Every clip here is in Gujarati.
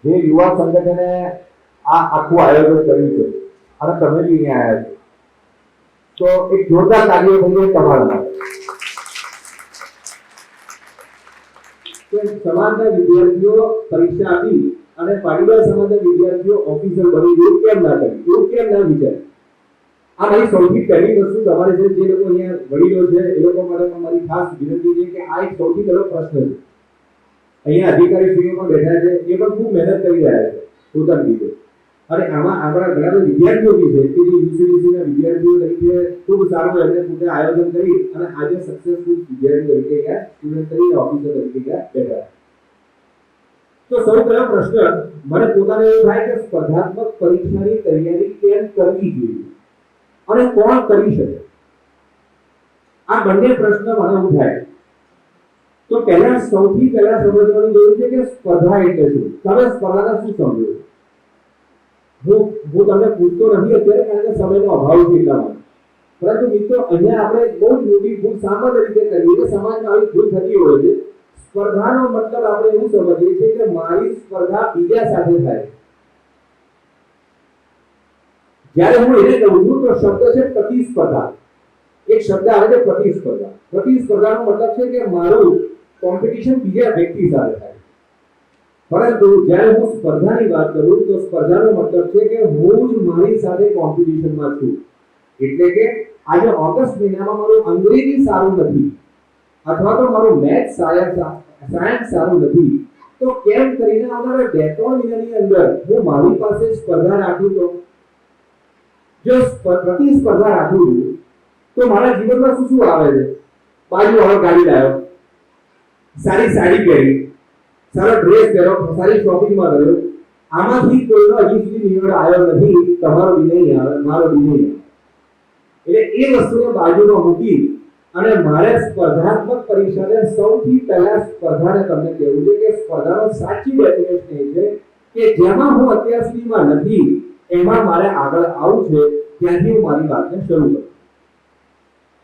જે યુવા સંગઠને આ આખું આયોજન કર્યું છે અને તમે બી અહીંયા આવ્યા છો, તો એક જોરદાર તાળીઓ થઈએ તમારા માટે. સમાજના વિદ્યાર્થીઓ પરીક્ષા આપી અને પાટીદાર સમાજના વિદ્યાર્થીઓ ઓફિસર બની એવું કેમ ના કર્યું, એવું કેમ ના વિચાર? આ મારી સૌથી પહેલી વસ્તુ તમારે છે, જે લોકો અહીંયા વડીલો છે એ લોકો માટે મારી ખાસ વિનંતી છે કે આ એક સૌથી પહેલો પ્રશ્ન છે. અહીંયા અધિકારીશ્રીઓ પણ બેઠા છે, એ પણ ખૂબ મહેનત કરી રહ્યા છે પોતાની રીતે, અને આમાં આપણા ઘણા બધા વિદ્યાર્થીઓ બી છે કે જે યુસીડીસીના વિદ્યાર્થીઓ તરીકે ખૂબ સારું એમને પોતે આયોજન કરી અને આજે સક્સેસફુલ વિદ્યાર્થી તરીકે ગયા, સ્ટુડન્ટ તરીકે ઓફિસર તરીકે ગયા બેઠા. તો સૌ પહેલો પ્રશ્ન મને પોતાને એવું થાય કે સ્પર્ધાત્મક પરીક્ષાની તૈયારી કેમ કરવી જોઈએ અને કોણ કરી શકે? આ બંને પ્રશ્ન મને એવું થાય. તો પહેલા સૌથી પહેલા સમજવાની જરૂર છે કે સ્પર્ધા એટલે શું. તમે સ્પર્ધાને શું સમજો? હું તમને પૂછતો નથી અત્યારે, કારણ કે સમયનો અભાવ છે એટલા માટે. પરંતુ મિત્રો, અહીંયા આપણે બહુ જ મોટી ભૂલ સામાન્ય રીતે કરીએ કે સમાજમાં આવી ભૂલ થતી હોય છે. સ્પર્ધાનો મતલબ આપણે એવું સમજીએ છીએ કે મારી સ્પર્ધા બીજા સાથે થાય. જ્યારે હું એને કહું છું તો શબ્દ છે પ્રતિસ્પર્ધા. એક શબ્દ આવે છે પ્રતિસ્પર્ધા. પ્રતિસ્પર્ધાનો મતલબ છે કે મારું કોમ્પિટિશન બીજા વ્યક્તિ સાથે થાય. પરંતુ જ્યારે હું સ્પર્ધાની વાત કરું તો સ્પર્ધાનો મતલબ છે કે હું જ મારી સાથે કોમ્પિટિશનમાં છું. એટલે કે આજે ઓગસ્ટ મહિનામાં મારું અંગ્રેજી સારું નથી અથવા તો મારું મેથ્સ સાયન્સ સારું નથી, તો કેમ કરીને આવનારા 2-3 મહિનાની અંદર હું મારી પાસે સ્પર્ધા રાખું તો જો પ્રતિસ્પર્ધા રાખું તો મારા જીવનમાં શું શું આવે છે? બાજુવાળો ગાડી લાવ્યો, સારી સાડી પહેરી, સારો ડ્રેસ પહેરો, સારી શોપિંગમાં ગયો, આમાંથી કોઈનો હજી સુધી નિવડ આવ્યો નથી. તમારો બી નહીં આવે, મારો બી નહીં આવે. એટલે એ વસ્તુને બાજુમાં મૂકી અને મારે સ્પર્ધાત્મક પરીક્ષાને સૌથી પહેલા સ્પર્ધાને તમને કહેવું છે કે સ્પર્ધાનો સાચી ડેફિનેશન એ છે કે જેમાં હું અત્યાર સુધીમાં નથી એમાં મારે આગળ આવવું છે, ત્યાંથી હું મારી વાતને શરૂ કરું.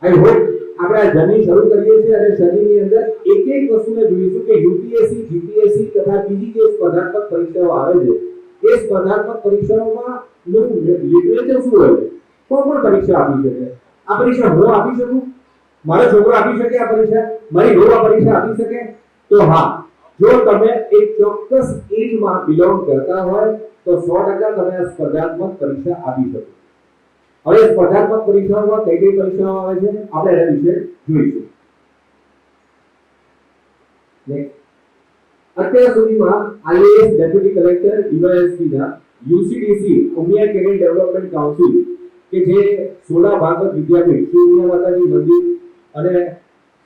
આઈ હોપ આપણે આ જર્ની શરૂ કરીએ છીએ અને શરીરની અંદર એક એક વસ્તુને જોઈશું કે યુપીએસસી, જીપીએસસી તથા બીજી જે સ્પર્ધાત્મક પરીક્ષાઓ આવે છે એ સ્પર્ધાત્મક પરીક્ષાઓમાં લિટરેચર શું હોય છે, કોણ પરીક્ષા આપી શકે? આ પરીક્ષા હું આપી શકું? મારો છોકરો આપી શકે આ પરીક્ષા? મારી વહુ આ પરીક્ષા આપી શકે? તો હા, જો તમે એક ચોક્કસ એજમાં બિલોંગ કરતા હોય તો 100% તમે આ સ્પર્ધાત્મક પરીક્ષા આપી શકો. હવે સ્પર્ધાત્મક પરીક્ષાઓમાં કઈ કઈ પરીક્ષાઓ આવે છે આપણે એના વિશે જોઈશું. અત્યાર સુધીમાં આઈએએસ ડેપ્યુટી કલેક્ટર ડીવાયએસપી ના યુસીડીસી ઉમિયા કેરિયર ડેવલપમેન્ટ કાઉન્સિલ કે જે સોલા ભાગવત વિદ્યાપીઠ શ્રી ઉમિયા માતાજી મંદિર અને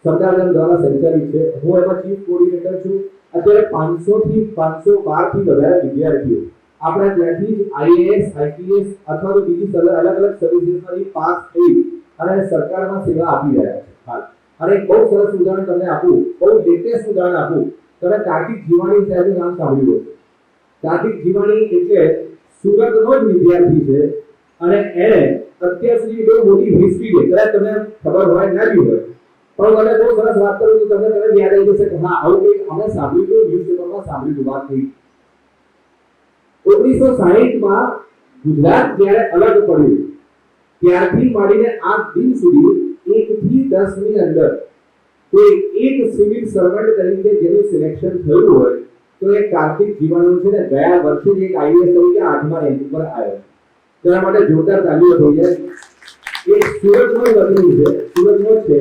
સરદારગંજ દ્વારા સંચાલિત છે, હું એમાં ચીફ કોઓર્ડિનેટર છું. અત્યારે 500 થી 512 થી વધારે વિદ્યાર્થીઓ આપણે ત્યાંથી જ આઈએએસ, આઈપીએસ અથવા તો બીજી અલગ અલગ સર્વિસીસમાંથી પાસ થઈ અને સરકારમાં સેવા આપી રહ્યા છે હાલ. અને એક બહુ સરસ ઉદાહરણ તમને આપું, બહુ લેટેસ્ટ ઉદાહરણ આપું. તમે કાર્તિક જીવાણી સાહેબનું નામ સાંભળ્યું હશે. કાર્તિક જીવાણી એટલે સુરતનો જ વિદ્યાર્થી છે અને એને અત્યાર સુધી બહુ મોટી હિસ્ટ્રી છે. કદાચ તમને ખબર હોય ના બી હોય, પણ મને બહુ સરસ વાત કરું તો તમને યાદ આવી જશે કે હા આવું કંઈક અમે સાંભળ્યું, ન્યૂઝપેપરમાં સાંભળ્યું, વાત થઈ. 1960માં ગુજરાત જ્યારે અલગ પડ્યું ત્યારથી માંડીને આ દિન સુધી 1 થી 10 ની અંદર કોઈ એક સિવિલ સર્વન્ટ તરીકે જેનું સિલેક્શન થયું હોય તો એ કાર્તિક જીવાણુ છે ને ગયા વર્ષે જ એક આઈએએસ તરીકે 8મા રેન્ક ઉપર આવ્યો. તેના માટે જોરદાર તાલીઓ થઈ જાય. એ સુરતનો વતની છે, સુરતનો છે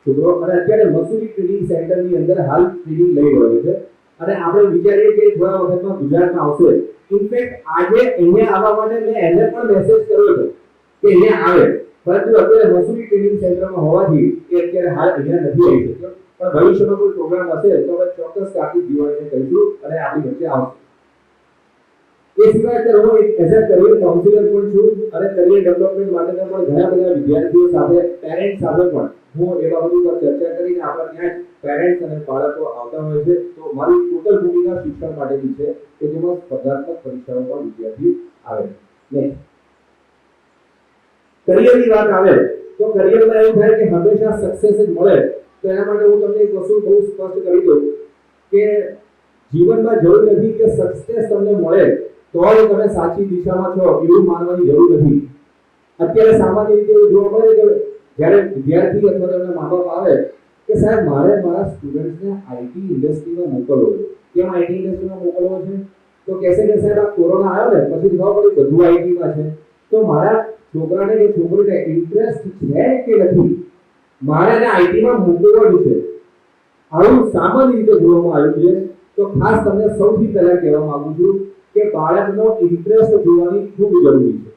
છોકરો, અને અત્યારે મસૂરી ટ્રેનિંગ સેન્ટરની અંદર હાલ ટ્રેનિંગ લઈ રહ્યો છે. અને આપણે વિચારીએ કે થોડા વખતમાં ગુજરાતમાં આવશે. ઇનફેક્ટ આજે અહીંયા આવવા માટે મેં એને પણ મેસેજ કર્યો હતો કે અહીંયા આવે, પરંતુ અત્યારે મસૂરી ટ્રેનિંગ સેન્ટરમાં હોવાથી એ અત્યારે હાલ અહીંયા નથી આવી શક્યો. પણ ભવિષ્યમાં કોઈ પ્રોગ્રામ હશે તો અમે ચોક્કસ કાર્તિક જીવાણીને કહીશું અને આપણી વચ્ચે આવશે. એ સિવાય અત્યારે હું એક એઝ અ કરિયર કાઉન્સિલર પણ છું અને કરિયર ડેવલપમેન્ટ માટેના પણ ઘણા બધા વિદ્યાર્થીઓ સાથે, પેરેન્ટ્સ સાથે પણ હું એ બાબતો પર ચર્ચા કરીને આપણા ત્યાં પેરેન્ટ્સ અને બાળકો આવતા હોય છે. તો મારી ટોટલ ભૂમિકા શિક્ષણ માટેની છે કે જેમાં સ્પર્ધાત્મક પરીક્ષાઓમાં વિદ્યાર્થી આવે છે. કરિયરની વાત આવે તો કરિયરમાં એવું થાય કે હંમેશા સક્સેસ જ મળે. તો એના માટે હું તમને એક વસ્તુ બહુ સ્પષ્ટ કરી દઉં કે જીવનમાં જરૂર નથી કે સક્સેસ તમને મળે તો જ તમે સાચી દિશામાં છો એવું માનવાની જરૂર નથી. અત્યારે સામાન્ય રીતે એવું જોવા મળે કે જ્યારે વિદ્યાર્થી અથવા તેમના મા બાપ આવે કે સાહેબ મારે મારા સ્ટુડન્ટ્સને આઈટી ઇન્ડસ્ટ્રીમાં મોકલવો છે. કેમ આઈટી ઇન્ડસ્ટ્રીમાં મોકલવો છે? તો કહેશે કે સાહેબ આ કોરોના આવ્યો ને પછી ખબર પડી બધું આઈટીમાં છે. તો મારા છોકરાને કે છોકરીને ઇન્ટરેસ્ટ છે કે નથી, મારે એને આઈટીમાં મૂકવાનું છે. આવું સામાન્ય રીતે જોવામાં આવ્યું છે. તો ખાસ તમને સૌથી પહેલા કહેવા માંગુ છું કે બાળકનો ઇન્ટરેસ્ટ જોવાની ખૂબ જરૂરી છે.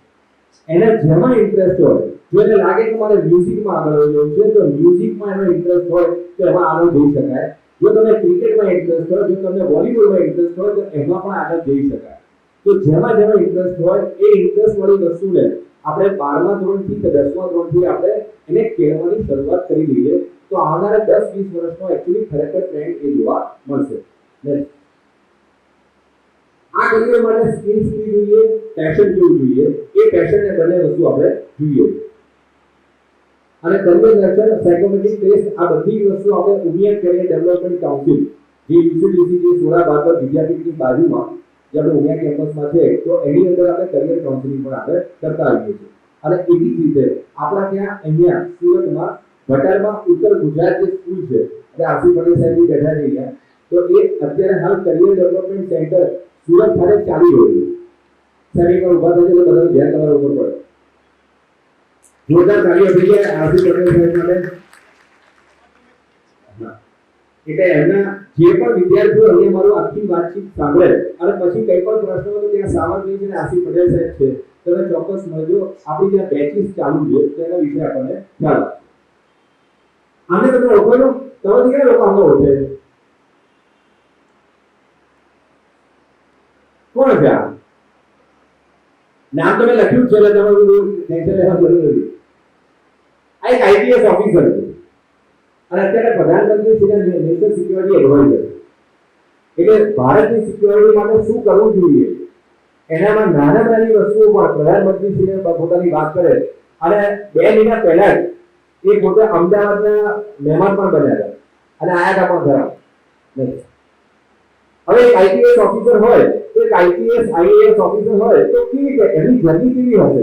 એને જેમાં ઇન્ટરેસ્ટ હોય, જો એને લાગે કે મારે મ્યુઝિકમાં આગળ વધવું છે તો મ્યુઝિકમાં એનો ઇન્ટરેસ્ટ હોય તો એમાં આગળ જઈ શકાય. જો તમને ક્રિકેટમાં ઇન્ટરેસ્ટ હોય, જો તમને વોલીબોલમાં ઇન્ટરેસ્ટ હોય તો એમાં પણ આગળ જઈ શકાય. તો જેમાં ઇન્ટરેસ્ટ હોય એ ઇન્ટરેસ્ટ વાળી વસ્તુને આપણે 12મા ધોરણથી કે 10મા ધોરણથી આપણે એને કેળવવાની શરૂઆત કરી દઈએ તો આવનારા 10-20 વર્ષનો એક્ચ્યુઅલી ખરેખર ટ્રેન્ડ એ જોવા મળશે. આ કરિયર માટે સ્કિલ્સ કેવી જોઈએ, પેશન કેવું જોઈએ, એ પેશનને બંને વસ્તુ આપણે જોઈએ. અને કરિયર દર્શન, સાયકોમેટ્રિક ટેસ્ટ, આ બધી વસ્તુ આપણે ઉમિયા કરિયર ડેવલપમેન્ટ કાઉન્સિલ જે યુસીડીસી જે સોડા બાદર વિદ્યાપીઠની બાજુમાં જે આપણે ઉમિયા કેમ્પસમાં છે તો એની અંદર આપણે કરિયર કાઉન્સિલિંગ પણ આપણે કરતા આવીએ છીએ. અને એવી જ રીતે આપણા ત્યાં અહીંયા સુરતમાં ભટારમાં ઉત્તર ગુજરાત જે સ્કૂલ છે એટલે આસિફ પટેલ સાહેબ બેઠા છે અહીંયા, તો એ અત્યારે હાલ કરિયર ડેવલપમેન્ટ સેન્ટર સુરત ખાતે ચાલી રહ્યું છે. સાહેબ એકવાર ઉભા થશે તો બધાનું ધ્યાન તમારા ઉપર પડે. જોરદાર તાળીઓ થઈ જાય આસિફ પટેલ સાહેબ માટે. એટલે એમના જે પણ વિદ્યાર્થીઓ અહીંયા મારું આખી વાતચીત સાંભળે અને પછી કંઈ પણ પ્રશ્ન હોય તો ત્યાં સાવરજી છે અને આસિફ પટેલ સાહેબ છે, તમે ચોક્કસ મળજો. આપણી ત્યાં બેચીસ ચાલુ છે તો એના વિશે આપણને ખ્યાલ આપશે. આને તમે ઓળખો છો? તમે કેટલા લોકો આમને ઓળખે છે? કોણ છે આ? નામ તમે લખ્યું છે એટલે તમારું ટેન્શન લેવા જરૂર નથી. આ એક આઈપીએસ ઓફિસર છે અને અત્યારે પ્રધાનમંત્રી શ્રીના નેશનલ સિક્યોરિટી એડવાઇઝર. એટલે ભારતની સિક્યોરિટી માટે શું કરવું જોઈએ એનામાં નાની વસ્તુઓ પણ પ્રધાનમંત્રી શ્રીને પોતાની વાત કરે. અને 2 મહિના પહેલા જ એ પોતે અમદાવાદના મહેમાન પણ બન્યા હતા અને આયા હતા પણ ખરા. હવે એક આઈપીએસ ઓફિસર હોય તો એક આઈપીએસ આઈએએસ ઓફિસર હોય તો કેવી રીતે એની જર્ની કેવી હશે?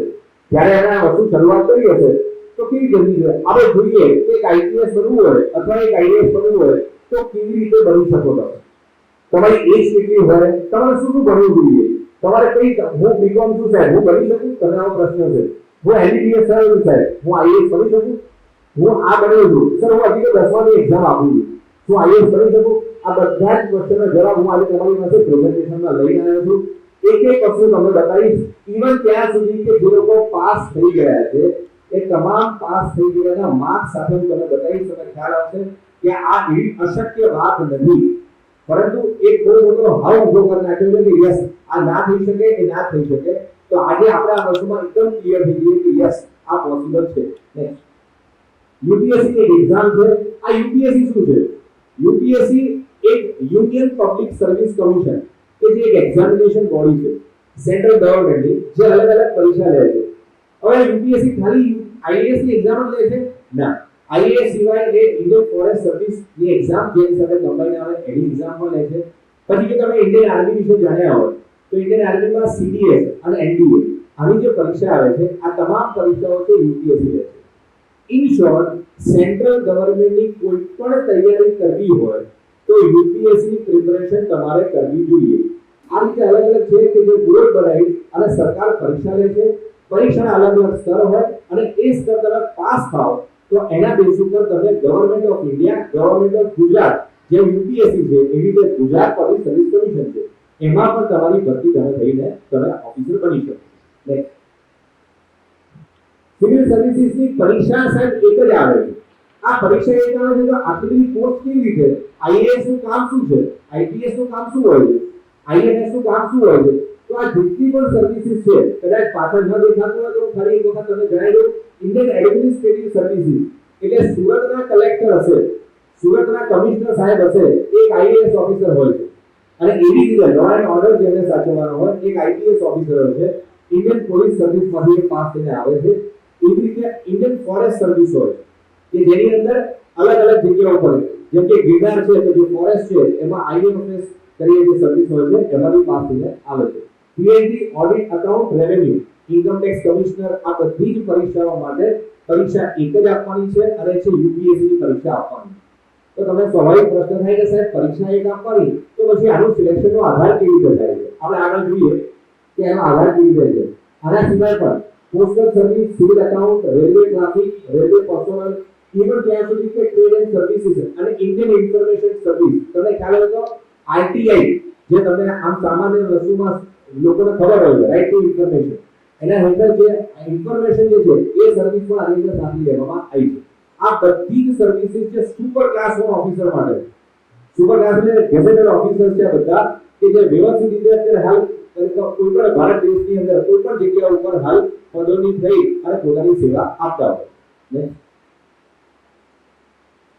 જ્યારે એણે આ વસ્તુ શરૂઆત કરી હશે તો કેવી જર્ની છે? આપણે જોઈએ કે એક આઈપીએસ બનવું હોય અથવા એક આઈએએસ બનવું હોય તો કેવી રીતે બની શકો તમે? તમારી એજ કેટલી હોય? તમારે શું ભણવું જોઈએ? તમારે કઈ હું બીકોમ છું સાહેબ, હું બની શકું? તમે આવો પ્રશ્ન છે. હું એમબીબીએસ થયો સાહેબ, હું આઈએએસ બની શકું? હું આ બન્યો છું સર, હું હજી તો 10માની એક્ઝામ આપું છું, શું આઈએએસ બની શકું? આ બધા જ ક્વેશ્ચનનો જવાબ હું આજે તમારી પાસે પ્રેઝન્ટેશનમાં લઈને આવ્યો છું. એક વસ્તુ તમને બતાવીશ. ઇવન ત્યાં સુધી કે જે લોકો પાસ થઈ ગયા છે એ તમામ પાસ થઈ ગયેલાના માર્ક્સ સાથે હું તમને બતાવીશ. તમને ખ્યાલ આવશે કે આ એવી અશક્ય વાત નથી, પરંતુ એક બહુ મોટો હાવ ઉભો કરી નાખ્યો છે કે યસ આ ના થઈ શકે, એ ના થઈ શકે. તો આજે આપણે આ વસ્તુમાં એકદમ ક્લિયર થઈ ગયું કે યસ આ પોસિબલ છે. નેક્સ્ટ યુપીએસસી એક એક્ઝામ છે. આ યુપીએસસી શું છે? યુપીએસસી એક યુનિયન પબ્લિક સર્વિસ કમિશન કે જે એક એક્ઝામિનેશન બોડી છે સેન્ટ્રલ ગવર્નમેન્ટની, જે અલગ પરીક્ષા લે છે. હવે યુપીએસસી ખાલી આઈએએસ ની એક્ઝામ જ લે છે? ના, આઈએએસ સિવાય એ ઇન્ડિયન ફોરેસ્ટ સર્વિસ ની એક્ઝામ જેની સાથે કમ્બાઈન આવે એની એક્ઝામ પણ લે છે. પછી જો તમે ઇન્ડિયન આર્મી વિશે જાણ્યા હોય તો ઇન્ડિયન આર્મીમાં સીડીએસ અને એનડીએ આની જે પરીક્ષા આવે છે આ તમામ પરીક્ષાઓ છે યુપીએસસી લે છે. ઇન શોર્ટ, સેન્ટ્રલ ગવર્નમેન્ટની કોઈ પણ તૈયારી કરવી હોય તો યુપીએસસી ની પ્રિપરેશન તમારે કરવી જોઈએ. આ રીતે અલગ છે કે જે બોર્ડ બનાવી અને સરકાર પરીક્ષા લે છે. પરીક્ષાના અલગ સ્તર હોય અને એ સ્તર તમે પાસ થાઓ તો એના બેઝ ઉપર તમે government of India, government of Gujarat જે યુપીએસસી છે એવી રીતે ગુજરાત પબ્લિક સર્વિસ કમિશન છે એમાં પણ તમારી ભરતી તમે થઈને તમે ઓફિસર બની શકો. નેક્સ્ટ સિવિલ સર્વિસીસની પરીક્ષા સાહેબ એક જ આવે છે. આ પરીક્ષા એક આવે છે તો આટલી પોસ્ટ કેવી રીતે? આઈએએસ નું કામ શું છે? આઈપીએસ નું કામ શું હોય છે? આઈએનએસ નું કામ શું હોય છે? તો આ જેટલી પણ સર્વિસીસ છે, કદાચ પાછળ ન દેખાતું હોય તો ફરી એક વખત તમને જણાવી દઉં. ઇન્ડિયન એડમિનિસ્ટ્રેટિવ સર્વિસીસ એટલે સુરતના કલેક્ટર હશે, સુરતના કમિશનર સાહેબ હશે, એક આઈએએસ ઓફિસર હોય છે. અને એવી રીતે લો એન્ડ ઓર્ડર જેને સાચવવાનો હોય એક આઈપીએસ ઓફિસર હોય છે. ઇન્ડિયન પોલીસ સર્વિસમાંથી પાસ થઈને આવે છે. એવી રીતે ઇન્ડિયન ફોરેસ્ટ સર્વિસ હોય કે જેની અંદર અલગ જગ્યાઓ પર જેમ કે ગિરનાર છે તો જે ફોરેસ્ટ છે એમાં આઈએફએસ કરીએ જે સર્વિસ હોય છે એમાંથી પાસ થઈને આવે છે. પીએનડી audit account revenue income tax commissioner આ બધી જ પરીક્ષાઓ માટે પરીક્ષા એક જ આપવાની છે અને છે યુપીએસસી ની પરીક્ષા આપવાની. તો તમને સ્વાભાવિક પ્રશ્ન થાય કે સાહેબ પરીક્ષા એક આપવાની તો પછી આનું સિલેક્શનનો આધાર કેવી રીતે થાય છે? આપણે આગળ જોઈએ કે એનો આધાર કેવી રીતે છે. આના સિવાય પણ postal service, civil account, railway traffic, railway personal, even ત્યાં સુધી કે ટ્રેડ એન્ડ સર્વિસીસ અને ઇન્ડિયન ઇન્ફોર્મેશન સર્વિસ, તમને ખ્યાલ હોય તો આરટીઆઈ જે તમને આમ સામાન્ય વસ્તુમાં લોકોને ખબર હોય છે, રાઈટ ટુ ઇન્ફોર્મેશન, એના હેઠળ જે ઇન્ફોર્મેશન જે છે એ સર્વિસ પણ આની અંદર સામેલ લેવામાં આવી છે. આ બધી જ સર્વિસીસ જે સુપર ક્લાસ 1 ઓફિસર માટે છે. સુપર ક્લાસ એટલે ગેઝેટેડ ઓફિસર છે બધા કે જે વ્યવસ્થિત રીતે અત્યારે હાલ કોઈ પણ ભારત દેશની અંદર કોઈ પણ જગ્યા ઉપર હાલ પદોન્નતિ થઈ અને પોતાની સેવા આપતા હોય.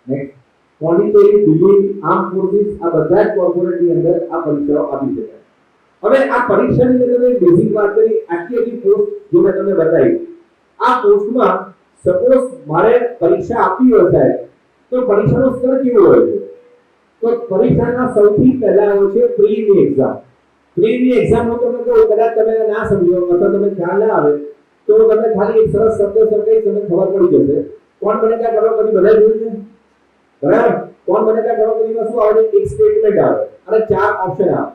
Next Pondicherry, Delhi, arm forces આ બધા જ કોર્પોરેટની અંદર આ પરીક્ષાઓ આપી શકાય. હવે આ પરીક્ષાની અંદર મેં બેઝિક વાત કરી, આટલી પોસ્ટ જે મેં તમને બતાવી, આ પોસ્ટમાં સપોઝ મારે પરીક્ષા આપવી હોય સાહેબ તો પરીક્ષાનો સ્તર કેવો હોય છે? તો પરીક્ષાના સૌથી પહેલા હોય છે પ્રીની એક્ઝામ. પ્રીની એક્ઝામ તો તમે કહો કદાચ તમે ના સમજો અથવા તમે ખ્યાલ ના આવે તો તમને ખાલી એક સરસ શબ્દ કઈ તમને ખબર પડી જશે. કોણ બનેગા કરોડપતિ બધા જોયું છે બરાબર? કોણ બનેગા કરોડપતિમાં શું આવે છે? એક સ્ટેટમેન્ટ આવે અને 4 ઓપ્શન આવે.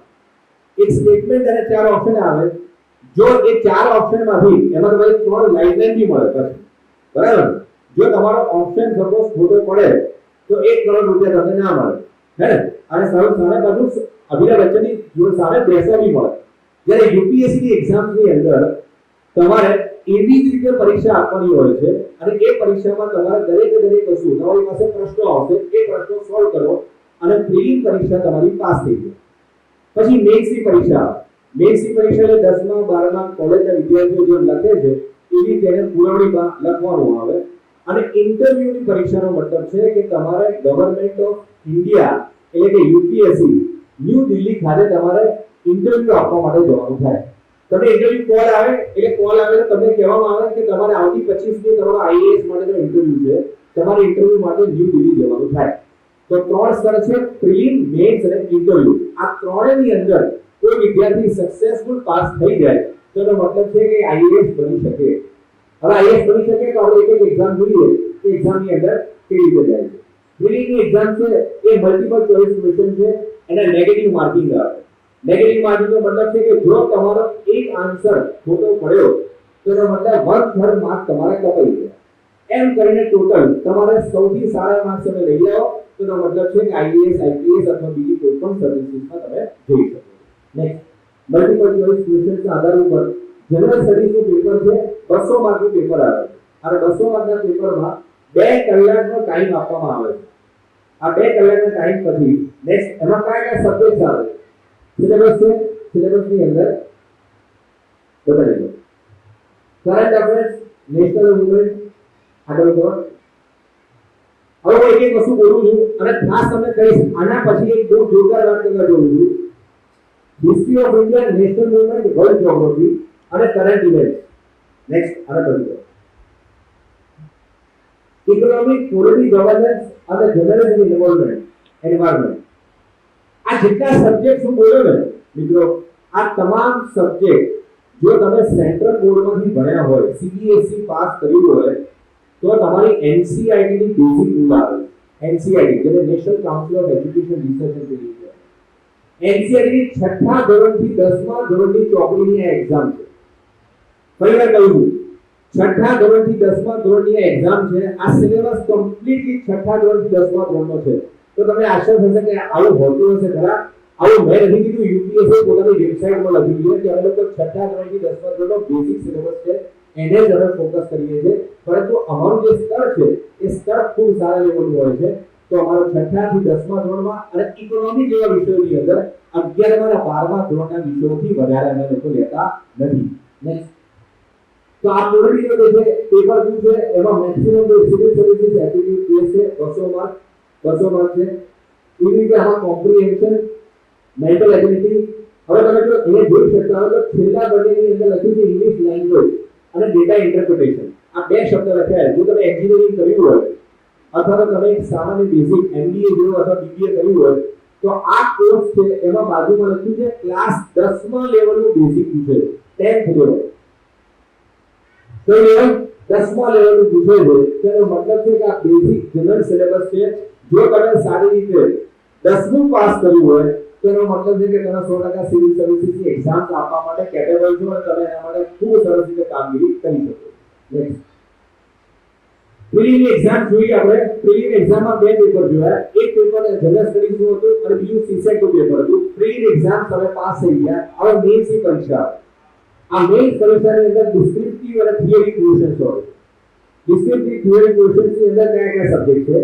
એક સ્ટેટમેન્ટ અને 4 ઓપ્શન આવે. જો એ 4 ઓપ્શનમાંથી એમાં તમારે 3 લાઇફલાઇન બી મળે પછી બરાબર? જો તમારો ઓપ્શન સપોઝ ખોટો પડે તો 1 કરોડ રૂપિયા તમને ના મળે હે ને? અને સામે બાજુ અભિનવ બચ્ચનની જોડે સામે 200 બી મળે. જ્યારે યુપીએસસી ની એક્ઝામની અંદર તમારે એવી જ રીતે પરીક્ષા આપવાની હોય છે અને એ પરીક્ષામાં તમારે દરેક વસ્તુ તમારી પાસે પ્રશ્નો આવશે, એ પ્રશ્નો સોલ્વ કરો અને પ્રિલિમ પરીક્ષા તમારી પાસ થઈ જાય. પછી મેન્સની પરીક્ષા આવે. મેન્સની પરીક્ષા એટલે 10મા 12મા કોલેજના વિદ્યાર્થીઓ જે લખે છે એવી તેને પુરવણીમાં લખવાનું આવે. અને ઇન્ટરવ્યુની પરીક્ષાનો મતલબ છે કે તમારે ગવર્નમેન્ટ ઓફ ઇન્ડિયા એટલે કે યુપીએસસી ન્યૂ દિલ્હી ખાતે તમારે ઇન્ટરવ્યુ આપવા માટે જવાનું થાય. તમને ઇન્ટરવ્યુ કોલ આવે એટલે કોલ આવે તો તમને કહેવામાં આવે કે તમારે આવતી 25 મી તમારો આઈએએસ માટેનો ઇન્ટરવ્યુ છે, તમારે ઇન્ટરવ્યુ માટે ન્યૂ દિલ્હી જવાનું થાય. તો 3 સ્તર છે પ્રિલિમ, મેન્સ અને ઇન્ટરવ્યુ. આ ત્રણેયની અંદર કોઈ વિદ્યાર્થી સક્સેસફુલ પાસ થઈ જાય તો એનો મતલબ છે કે આઈએએસ બની શકે. હવે આઈએએસ બની શકે તો આપણે એક એક્ઝામ જોઈએ કે એક્ઝામની અંદર કેવી રીતે જાય છે. પ્રિલિમની એક્ઝામ છે એ મલ્ટિપલ ચોઇસ ક્વેશ્ચન છે, એના નેગેટિવ માર્કિંગ આવે. નેગેટિવ માર્કિંગનો મતલબ છે કે જો તમારો એક આન્સર ખોટો પડ્યો તો એનો મતલબ 1/3 માર્ક તમારે કપાઈ ગયા. એમ કરીને ટોટલ તમારે સૌથી સારા માર્ક્સ તમે લઈ આવો તો એનો મતલબ છે કે આઈએએસ, આઈપીએસ અથવા બીજી કોઈ પણ સર્વિસીસમાં તમે જઈ શકો. નેક્સ્ટ મલ્ટિપલ ચોઇસ ક્વેશ્ચનના આધાર ઉપર જનરલ સ્ટડીઝનું પેપર છે, 200 માર્કનું પેપર આવે અને 200 માર્કના પેપરમાં 2 કલાકનો ટાઈમ આપવામાં આવે છે. આ 2 કલાકના ટાઈમ પછી નેક્સ્ટ એમાં કયા સબ્જેક્ટ આવે? સિલેબસ છે, સિલેબસની અંદર બતાવી દો. કરંટ અફેર્સ, નેશનલ મૂવમેન્ટ, આગળ વધો. હવે હું એક વસ્તુ બોલું છું અને ખાસ તમને કહીશ, આના પછી એક બહુ જોરદાર વાત કરવા જઉં છું. History of India, national movement, world geography અને કરંટ ઇવેન્ટ્સ. નેક્સ્ટ આગળ વધો. ઇકોનોમિક, પોલિટિકલ ગવર્નન્સ અને જનરલ ઇન્વોલ્વમેન્ટ, એન્વાયરમેન્ટ. આ જેટલા સબ્જેક્ટ હું બોલ્યો ને મિત્રો, આ તમામ સબ્જેક્ટ જો તમે સેન્ટ્રલ બોર્ડમાંથી ભણ્યા હોય, સીબીએસઈ પાસ કર્યું હોય તો તમારી એનસીઈઆરટી ની બેઝિક રૂલ આવે. એનસીઈઆરટી એટલે national council of education research and training. NCERT ની 6થા ધોરણથી 10મા ધોરણની ચોપડીની આ એક્ઝામ છે. ફરી વાર કહું, 6થા ધોરણથી 10મા ધોરણની આ એક્ઝામ છે. આ સિલેબસ કમ્પ્લીટલી 6થા ધોરણથી 10મા ધોરણનો છે. તો તમને આશા થશે કે આવું હોતું હશે ખરા? આવું મેં નથી કીધું, યુપીએસસી પોતાની વેબસાઇટમાં લખ્યું છે કે અમે લોકો 6થા ધોરણથી 10મા ધોરણનો બેઝિક સિલેબસ છે એને જ અમે ફોકસ કરીએ છીએ. પરંતુ અમારું જે સ્તર છે એ સ્તર ખૂબ સારા લેવલનું હોય છે. તો અમારો 6થા થી 10મા ધોરણમાં અને ઇકોનોમી જેવા વિષયોની અંદર 11મા અને 12મા ધોરણના વિષયોથી વધારે અમે લોકો લેતા નથી. નેક્સ્ટ તો આ પોલિટિકલ જે છે પેપર 2 છે એમાં મેક્સિમમ જે સિવિલ સર્વિસીસ એપ્ટિટ્યુડ ટેસ્ટ છે 200 માર્ક છે. એવી રીતે આમાં કોમ્પ્રિહેન્શન, મેન્ટલ એબિલિટી. હવે તમે જો એને જોઈ શકતા હો તો છેલ્લા બંનેની અંદર લખ્યું છે ઇંગ્લિશ લેંગ્વેજ અને ડેટા ઇન્ટરપ્રિટેશન. આ 2 શબ્દ લખ્યા છે. જો તમે એન્જિનિયરિંગ કર્યું હોય અથવા તો તમે એક સામાન્ય બેઝિક એમબીએ જેવું અથવા બીબીએ કર્યું હોય તો આ કોર્સ છે એમાં બાજુમાં લખ્યું છે ક્લાસ 10મા લેવલનું બેઝિક પૂછે છે 10th લેવલ તો લેવલ 10મા લેવલનું પૂછે છે તેનો મતલબ છે કે આ બેઝિક જનરલ સિલેબસ છે જો તમે સારી રીતે 10મું પાસ કર્યું હોય તો એનો મતલબ છે કે તમે 100% સિવિલ સર્વિસીસની એક્ઝામ્સ આપવા માટે કેપેબલ છો અને તમે એના માટે ખૂબ સરસ રીતે કામગીરી કરી શકો નેક્સ્ટ પ્રિલિમ એક્ઝામ જોઈએ આપણે પ્રિલિમ એક્ઝામમાં બે પેપર જોયા એક પેપર જનરલ સ્ટડીઝ નું હતું અને બીજું સીસેટ નું પેપર હતું પ્રિલિમ એક્ઝામ તમે પાસ થઈ ગયા હવે મેઇન્સ ની પરીક્ષા આ મેઇન્સ પરીક્ષાની અંદર ડિસ્ક્રિપ્ટિવ અને થિયરી ક્વેશ્ચન્સ હોય ડિસ્ક્રિપ્ટિવ થિયરી ક્વેશ્ચન્સ ની અંદર કયા કયા સબ્જેક્ટ છે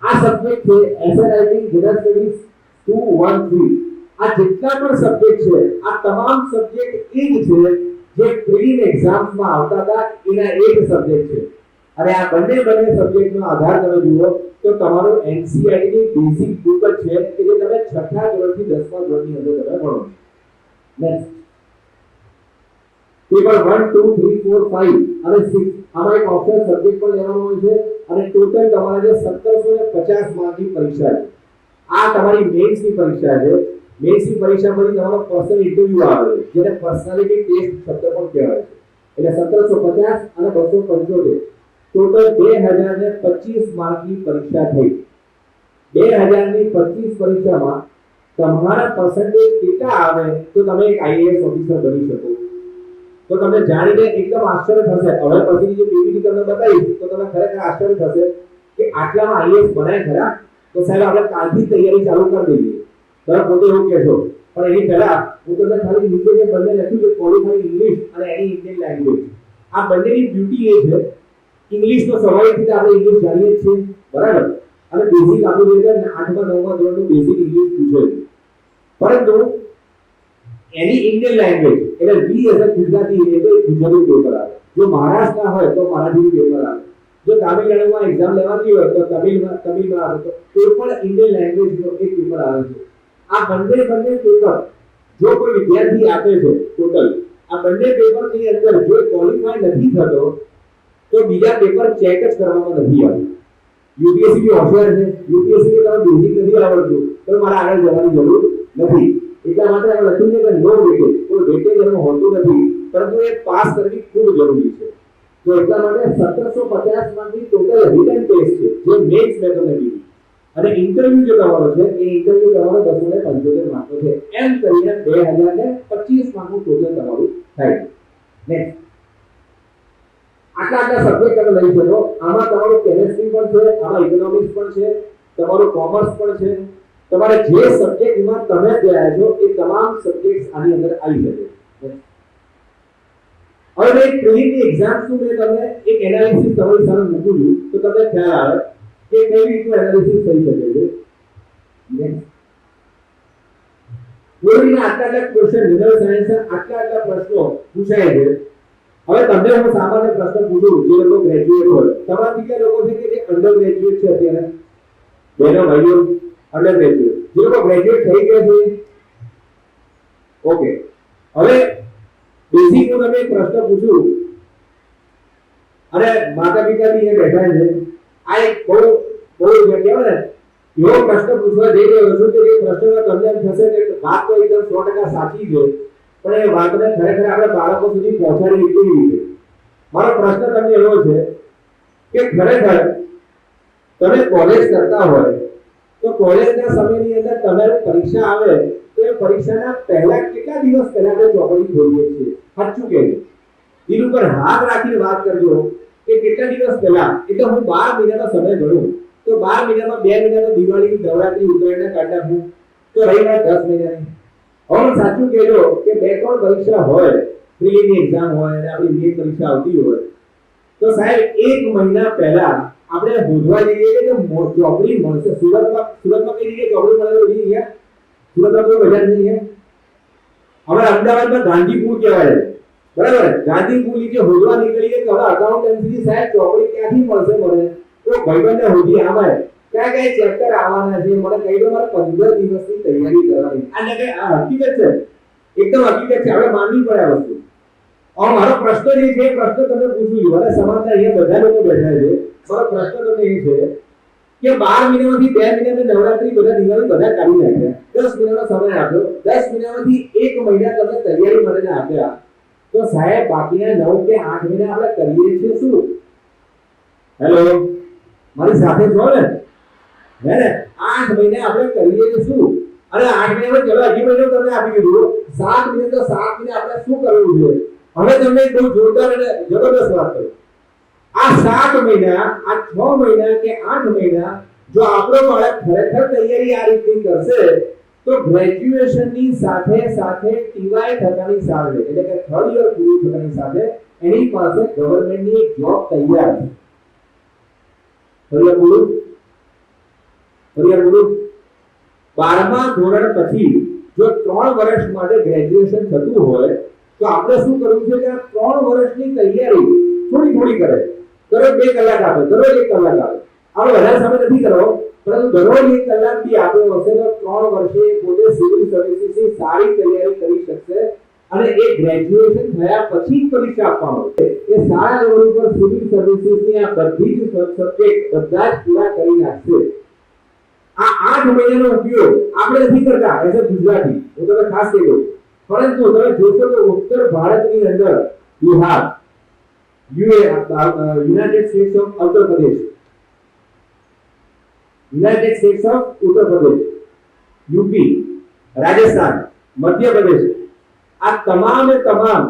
આ સબ્જેક્ટ છે એસએનઆઈટી જનરલ સ્ટડીઝ 213 આ જેટલા પણ સબ્જેક્ટ છે આ તમામ સબ્જેક્ટ એ જ છે જે પ્રિલિમ એક્ઝામ્સ માં આવતા હતા એના એક સબ્જેક્ટ છે અને આ બંને સબ્જેક્ટનો આધાર તમે જુઓ તો તમારો એનસીઈઆરટી ની બેઝિક બુક જ છે કે જે તમે 6થા ધોરણથી 10મા ધોરણની અંદર તમે ભણો નેક્સ્ટ પેપર 1 2 3 4 5 અને 6 આમાં એક ઓપ્શન સબ્જેક્ટ પણ લેવાનો હોય છે અને ટોટલ તમારે જે 1750 માર્કની પરીક્ષા છે આ તમારી મેઇન્સની પરીક્ષા છે મેઇન્સની પરીક્ષા પછી તમારો પર્સનલ ઇન્ટરવ્યુ આવે છે જેને પર્સનાલિટી ટેસ્ટ શબ્દ પણ કહેવાય છે એટલે 1750 અને 275 टोटल 2025 मार्क की परीक्षा थी 2025 परीक्षा में તમારા परसेंटेज કેટલા આવે તો તમે એક આઈએએસ ઓફિસર બની શકો તો તમને જાણીને એકદમ આશ્ચર્ય થશે હવે પછી જે પીપીટી તમને બતાવીશ તો તમે ખરેખર આશ્ચર્ય થશે કે આટલામાં આઈએએસ બનાય ખરા તો સાહેબ આપણે કાલથી તૈયારી ચાલુ કરી દઈએ તમે પોતે એવું કહેશો પણ એની પહેલા હું તમને ખાલી નીચે જે બંને લખ્યું છે ક્વોલિફાઈડ ઇંગ્લિશ અને એની ઇન્ડિયન લેંગ્વેજ આ બંનેની બ્યુટી એ છે इंग्लिश तो स्वाभाविक રીતે આપણે ઇંગ્લિશ જાણીએ છીએ બરાબર અને બેઝિક આપણે જે 8મા 9મા ધોરણનું બેઝિક ઇંગ્લિશ પૂછે પરંતુ એની ઇન્ડિયન લેંગ્વેજ એટલે બી એઝ અ ગુજરાતી એટલે ગુજરાતી પેપર આવે જો મહારાષ્ટ્રના હોય તો મરાઠી પેપર આવે જો તામિલનાડુમાં એક્ઝામ લેવાની હોય તો તમિલમાં આવે તો કોઈ પણ ઇન્ડિયન લેંગ્વેજનો એક પેપર આવે છે આ બંને પેપર જો કોઈ વિદ્યાર્થી આપે છે ટોટલ આ બંને પેપરની અંદર જો ક્વોલિફાઈ નથી થતો તો બીજા પેપર ચેક જ કરવામાં નથી આવતું યુપીએસસી ની હોશિયાર છે યુપીએસસી કે તમે બેઝિક નથી આવડતું તો મારે આગળ જવાની જરૂર નથી એટલા માટે આપણે લખ્યું છે કે નો વેટેજ કોઈ વેટેજ એનો હોતું નથી પરંતુ એ પાસ કરવી ખૂબ જરૂરી છે તો એટલા માટે 1750 માંથી ટોટલ રિટન ટેસ્ટ છે જે મેઇન્સ મેં તમને કીધું અને ઇન્ટરવ્યુ જે તમારો છે એ ઇન્ટરવ્યુ તમારો 275 માર્કનો છે એમ કરીને 2025 માર્કનું ટોટલ તમારું થાય નેક્સ્ટ આટલા સબ્જેક્ટ તમે લઈ શકો આમાં તમારું કેમેસ્ટ્રી પણ છે આમાં ઇકોનોમિક્સ પણ છે તમારું કોમર્સ પણ છે તમારે જે સબ્જેક્ટમાં તમે ગયા છો એ તમામ સબ્જેક્ટ્સ આની અંદર આવી શકે હવે એક પ્રિલિમની એક્ઝામ્સ નું મેં તમને એક એનાલિસિસ તમારી સામે મૂકું છું તો તમને ખ્યાલ આવે કે કેવી રીતનું એનાલિસિસ થઈ શકે છે નેક્સ્ટ બોલીના આટલા ક્વેશ્ચન જનરલ સાયન્સ આટલા પ્રશ્નો પૂછાય છે હવે તમને હું સામાન્ય પ્રશ્ન પૂછું જે લોકો ગ્રેજ્યુએટ હોય તમારા કેટલા લોકો છે કે જે અંડર ગ્રેજ્યુએટ છે અત્યારે બેનો ભાઈઓ અંડર ગ્રેજ્યુએટ જે લોકો ગ્રેજ્યુએટ થઈ ગયા છે ઓકે હવે બેઝિક હું તમને એક પ્રશ્ન પૂછું અને માતા પિતા બી અહીંયા બેઠા છે આ એક બહુ કહેવાય ને એવો પ્રશ્ન પૂછવા જઈ રહ્યો છું કે જે પ્રશ્નમાં તમને એમ થશે કે વાત તો એકદમ 100% સાચી છે પણ એ વાતને ખરેખર આપણે બાળકો સુધી પહોંચાડવી કેવી રીતે મારો પ્રશ્ન તમને એવો છે કે ખરેખર તમે કોલેજ કરતા હોય તો કોલેજના સમયની અંદર તમારી પરીક્ષા આવે તો એ પરીક્ષાના પહેલા કેટલા દિવસ પહેલા આપણે ચોપડી ખોલીએ છીએ સાચું કે દિલ ઉપર હાથ રાખીને વાત કરજો કે કેટલા દિવસ પહેલા એટલે હું 12 મહિનાનો સમય ગણું તો 12 મહિનામાં 2 મહિનાનો દિવાળી નવરાત્રી ઉત્તરાયણના કાઢા હું તો રહી ગયા 10 મહિનાની હવે સાચું કહેજો કે 2-3 પરીક્ષા હોય પ્રિલિમની એક્ઝામ હોય અને આપણી મેઇન પરીક્ષા આવતી હોય તો સાહેબ 1 મહિના પહેલા આપણે શોધવા જઈએ કે ચોપડી મળશે સુરતમાં કઈ જગ્યાએ ચોપડી મળે તો અહીંયા સુરતમાં કોઈ બજાર નહીં હવે અમદાવાદમાં ગાંધીપુર કહેવાય બરાબર ગાંધીપુર નીચે શોધવા નીકળીએ કે હવે અકાઉન્ટન્સી સાહેબ ચોપડી ક્યાંથી મળશે મને તો ભાઈબંધને શોધી આવાય કયા કયા ચેપ્ટર આવવાના છે મને કહી દો મારે 15 દિવસની તૈયારી કરવાની અને કે આ હકીકત છે એકદમ હકીકત છે આપણે માનવી પડે આ વસ્તુ और મારો પ્રશ્ન જે છે પ્રશ્ન તમને પૂછું છું અને સમાજના અહીંયા બધા લોકો બેઠા છે મારો પ્રશ્ન તમને એ છે કે 12 મહિનામાંથી 2 મહિનાને નવરાત્રી બધા દિવાળી બધા કાઢી નાખ્યા, 10 મહિનાનો સમય આપ્યો, 10 મહિનામાંથી 1 મહિના તમે તૈયારી માટે આપ્યા, તો સાહેબ બાકીના 9 કે 8 મહિના આપણે કરીએ છીએ શું? હેલો, મારી સાથે છો ને? હે ને? 8 મહિના આપણે કરીએ છીએ શું? અને 8 મહિનામાં ચલો હજી મહિનો તમને આપી દીધું, 7 મહિના તો 7 મહિના આપણે શું કરવું જોઈએ? હવે તમને બહુ જોરદાર અને જબરદસ્ત વાત કરું. આ 7 મહિના, આ 6 મહિના કે 8 મહિના જો આપણો બાળક ખરેખર તૈયારી આ રીતની કરશે, તો ગ્રેજ્યુએશનની સાથે સાથે ટીવાય થતાની સાથે, એટલે કે 3rd યર પૂરું થતાની સાથે એની પાસે ગવર્નમેન્ટની એક જોબ તૈયાર છે. ફરિયાદ બોલું 12મા ધોરણ પછી જો 3 વર્ષ માટે ગ્રેજ્યુએશન થતું હોય, તો આપણે શું કરવું છે કે આ 3 વર્ષની તૈયારી થોડી થોડી કરે. દરરોજ 2 કલાક આપે, દરરોજ 1 કલાક આપે. આપણે વધારે સમય નથી કરવો, પરંતુ દરરોજ 1 કલાક બી આપ્યો હશે તો 3 વર્ષે પોતે સિવિલ સર્વિસીસની સારી તૈયારી કરી શકશે અને એ ગ્રેજ્યુએશન થયા પછી પરીક્ષા આપવામાં આવશે. એ સારા લેવલ ઉપર સિવિલ સર્વિસીસની આ બધી જ સબ્જેક્ટ બધા જ પૂરા કરી નાખશે. આ 8 મહિનાનો ઉપયોગ આપણે નથી કરતા એઝ અ ગુજરાતી, હું તમને ખાસ કહી દઉં. પરંતુ તમે જોશો તો ઉત્તર ભારતની અંદર Bihar, United states of Uttar Pradesh, United states of Uttar Pradesh, UP, Rajasthan, Madhya Pradesh, આ તમામે તમામ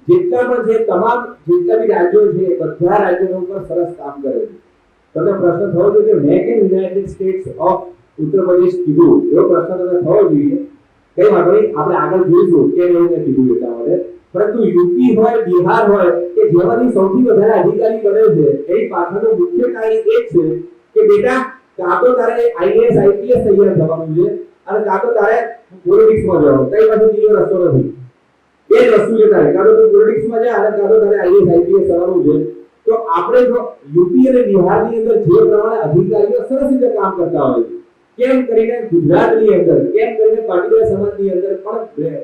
જેટલા પણ છે, તમામ જેટલા બી રાજ્યો છે, બધા રાજ્યો ઉપર સરસ કામ કરે છે. તમને પ્રશ્ન થવો જોઈએ કે મેં કેમ United states of Uttar Pradesh કીધું, એવો પ્રશ્ન તમને થવો જોઈએ. કઈ વાંધો નહીં, આપણે આગળ જોઈશું કે એવું મેં કીધું એટલા માટે. પરંતુ યુપી હોય, બિહાર હોય કે જેમાંથી સૌથી વધારે અધિકારી બને છે, એની પાછળનું મુખ્ય કારણ એ છે કે બેટા કાં તો તારે આઈએએસ આઈપીએસ તૈયાર થવાનું છે અને કાં તો તારે પોલિટિક્સમાં જવાનું. કઈ બાજુ બીજો રસ્તો નથી. બે જ વસ્તુ છે તારે, કાં તો તું પોલિટિક્સમાં જા અને કાં તો તારે આઈએએસ આઈપીએસ થવાનું છે. તો આપણે જો યુપી અને બિહારની અંદર જે પ્રમાણે અધિકારીઓ સરસ રીતે કામ કરતા હોય, કેમ કરીને ગુજરાતની અંદર, કેમ કરીને પાટીદાર સમાજની અંદર પણ